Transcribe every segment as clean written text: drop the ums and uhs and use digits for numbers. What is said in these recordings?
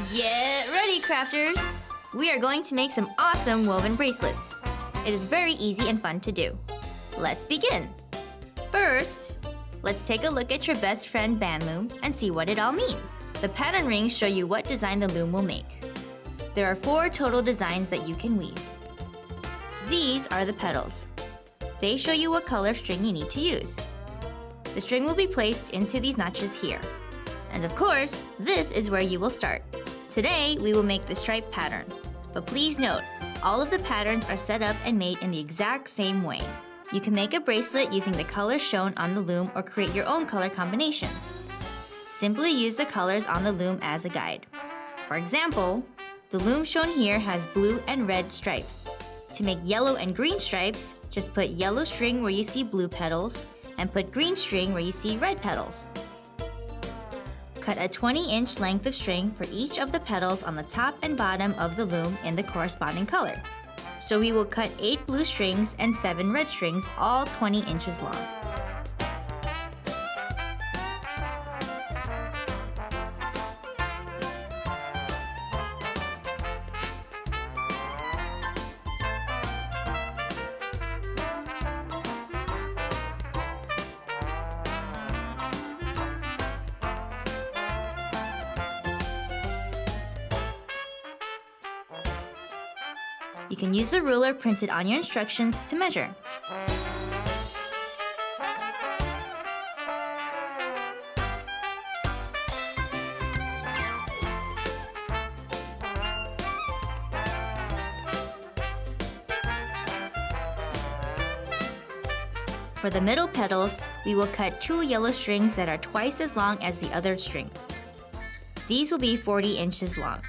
Get ready, crafters! We are going to make some awesome woven bracelets. It is very easy and fun to do. Let's begin! First, let's take a look at your best friend band loom and see what it all means. The pattern rings show you what design the loom will make. There are 4 total designs that you can weave. These are the petals. They show you what color string you need to use. The string will be placed into these notches here. And of course, this is where you will start. Today, we will make the stripe pattern. But please note, all of the patterns are set up and made in the exact same way. You can make a bracelet using the colors shown on the loom or create your own color combinations. Simply use the colors on the loom as a guide. For example, the loom shown here has blue and red stripes. To make yellow and green stripes, just put yellow string where you see blue petals and put green string where you see red petals. Cut a 20-inch length of string for each of the petals on the top and bottom of the loom in the corresponding color. So we will cut 8 blue strings and 7 red strings, all 20 inches long. You can use the ruler printed on your instructions to measure. For the middle petals, we will cut 2 yellow strings that are twice as long as the other strings. These will be 40 inches long.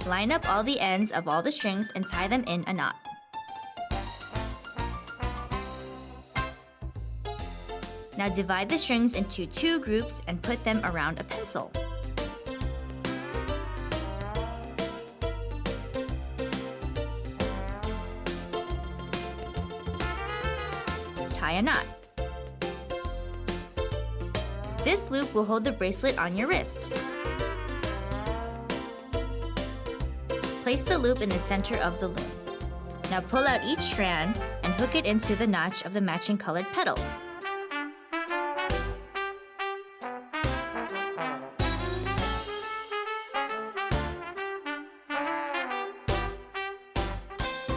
Line up all the ends of all the strings and tie them in a knot. Now divide the strings into 2 groups and put them around a pencil. Tie a knot. This loop will hold the bracelet on your wrist. Place the loop in the center of the loom. Now pull out each strand and hook it into the notch of the matching colored petal.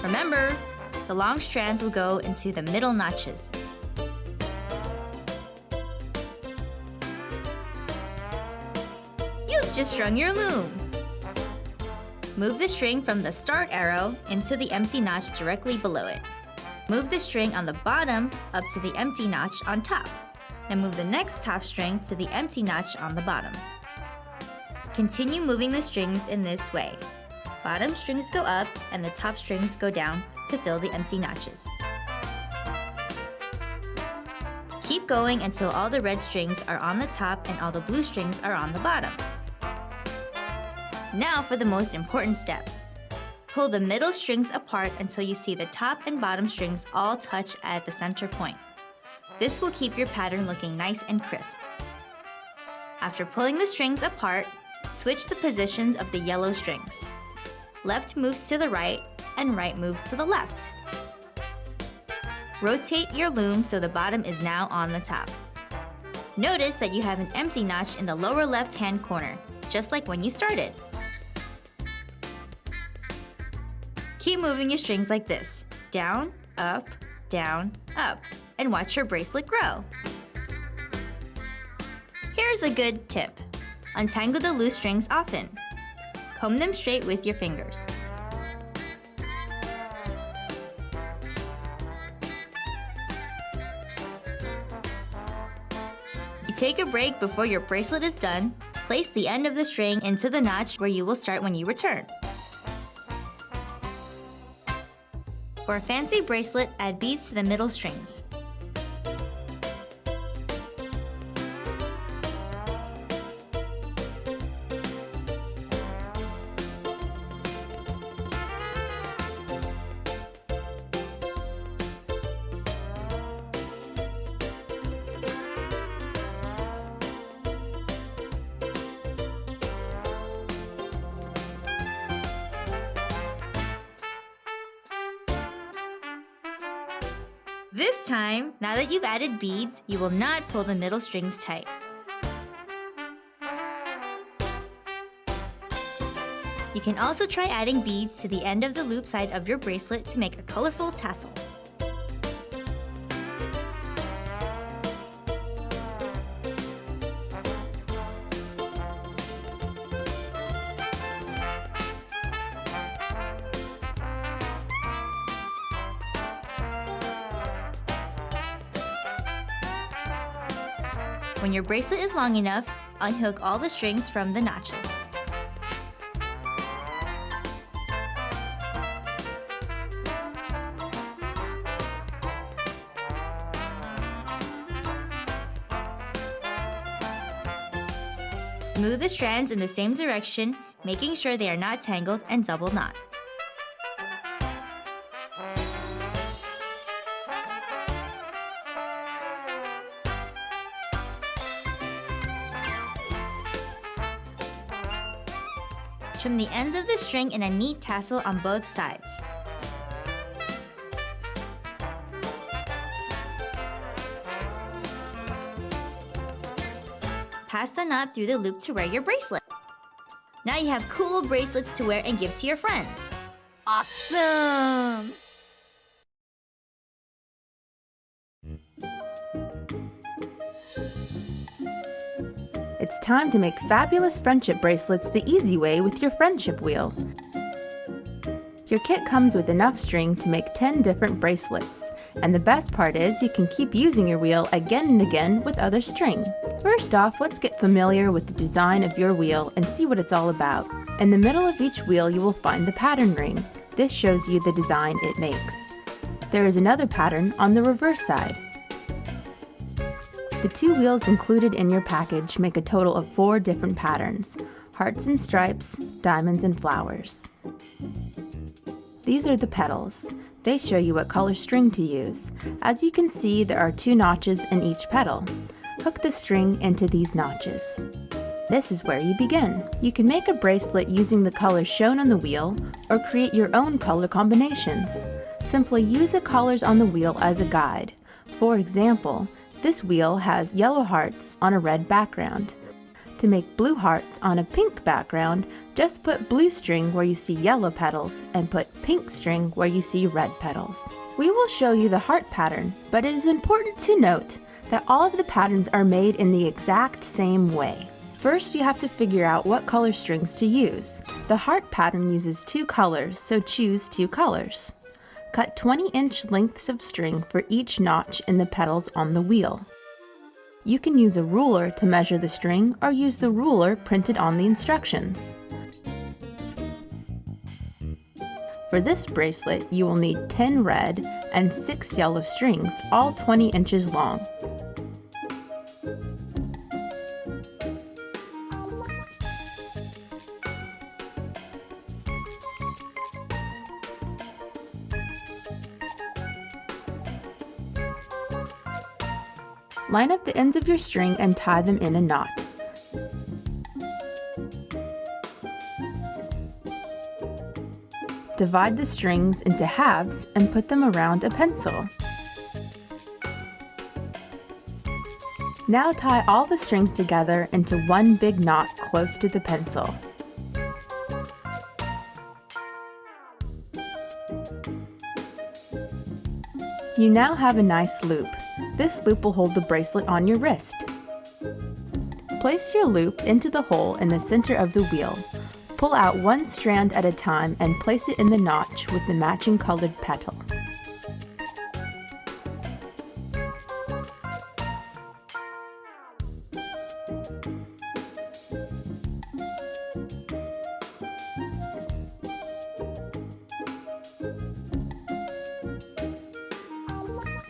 Remember, the long strands will go into the middle notches. You've just strung your loom! Move the string from the start arrow into the empty notch directly below it. Move the string on the bottom up to the empty notch on top. And move the next top string to the empty notch on the bottom. Continue moving the strings in this way. Bottom strings go up and the top strings go down to fill the empty notches. Keep going until all the red strings are on the top and all the blue strings are on the bottom. Now for the most important step. Pull the middle strings apart until you see the top and bottom strings all touch at the center point. This will keep your pattern looking nice and crisp. After pulling the strings apart, switch the positions of the yellow strings. Left moves to the right and right moves to the left. Rotate your loom so the bottom is now on the top. Notice that you have an empty notch in the lower left-hand corner, just like when you started. Keep moving your strings like this, down, up, and watch your bracelet grow. Here's a good tip. Untangle the loose strings often. Comb them straight with your fingers. If you take a break before your bracelet is done, place the end of the string into the notch where you will start when you return. For a fancy bracelet, add beads to the middle strings. This time, now that you've added beads, you will not pull the middle strings tight. You can also try adding beads to the end of the loop side of your bracelet to make a colorful tassel. When your bracelet is long enough, unhook all the strings from the notches. Smooth the strands in the same direction, making sure they are not tangled and double knot. Trim the ends of the string in a neat tassel on both sides. Pass the knot through the loop to wear your bracelet. Now you have cool bracelets to wear and give to your friends. Awesome! It's time to make fabulous friendship bracelets the easy way with your friendship wheel. Your kit comes with enough string to make 10 different bracelets, and the best part is you can keep using your wheel again and again with other string. First off, let's get familiar with the design of your wheel and see what it's all about. In the middle of each wheel you will find the pattern ring. This shows you the design it makes. There is another pattern on the reverse side. The 2 wheels included in your package make a total of 4 different patterns: hearts and stripes, diamonds and flowers. These are the petals. They show you what color string to use. As you can see, there are 2 notches in each petal. Hook the string into these notches. This is where you begin. You can make a bracelet using the colors shown on the wheel or create your own color combinations. Simply use the colors on the wheel as a guide. For example, this wheel has yellow hearts on a red background. To make blue hearts on a pink background, just put blue string where you see yellow petals and put pink string where you see red petals. We will show you the heart pattern, but it is important to note that all of the patterns are made in the exact same way. First, you have to figure out what color strings to use. The heart pattern uses 2 colors, so choose 2 colors. Cut 20-inch lengths of string for each notch in the petals on the wheel. You can use a ruler to measure the string or use the ruler printed on the instructions. For this bracelet, you will need 10 red and 6 yellow strings, all 20 inches long. Line up the ends of your string and tie them in a knot. Divide the strings into halves and put them around a pencil. Now tie all the strings together into one big knot close to the pencil. You now have a nice loop. This loop will hold the bracelet on your wrist. Place your loop into the hole in the center of the wheel. Pull out one strand at a time and place it in the notch with the matching colored petal.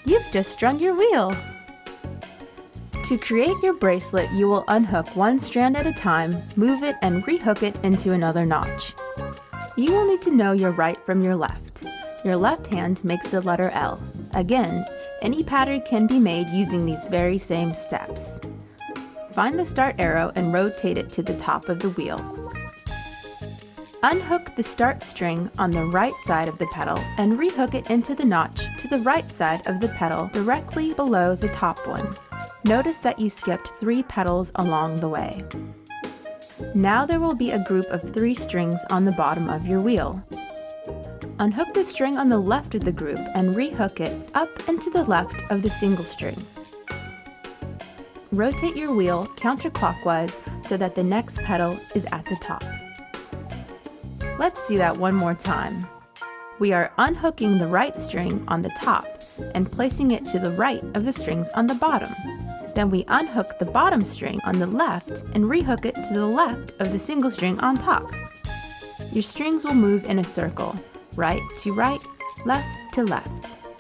You've just strung your wheel! To create your bracelet, you will unhook one strand at a time, move it, and rehook it into another notch. You will need to know your right from your left. Your left hand makes the letter L. Again, any pattern can be made using these very same steps. Find the start arrow and rotate it to the top of the wheel. Unhook the start string on the right side of the petal and rehook it into the notch to the right side of the petal directly below the top one. Notice that you skipped 3 petals along the way. Now there will be a group of 3 strings on the bottom of your wheel. Unhook the string on the left of the group and rehook it up and to the left of the single string. Rotate your wheel counterclockwise so that the next petal is at the top. Let's see that one more time. We are unhooking the right string on the top and placing it to the right of the strings on the bottom. Then we unhook the bottom string on the left and rehook it to the left of the single string on top. Your strings will move in a circle, right to right, left to left.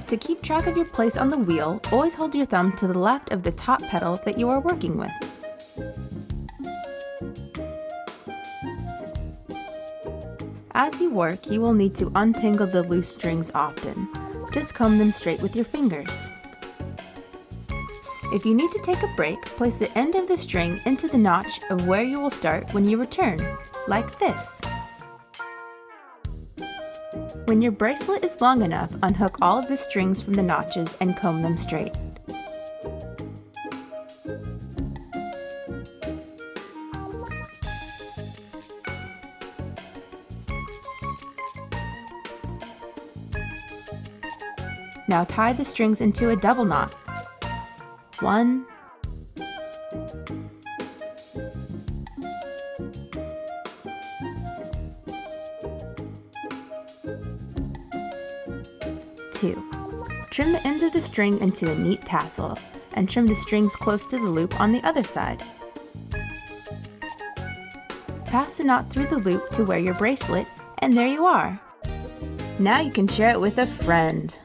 To keep track of your place on the wheel, always hold your thumb to the left of the top petal that you are working with. As you work, you will need to untangle the loose strings often. Just comb them straight with your fingers. If you need to take a break, place the end of the string into the notch of where you will start when you return, like this. When your bracelet is long enough, unhook all of the strings from the notches and comb them straight. Now tie the strings into a double knot. 1, 2. Trim the ends of the string into a neat tassel, and trim the strings close to the loop on the other side. Pass the knot through the loop to wear your bracelet, and there you are! Now you can share it with a friend!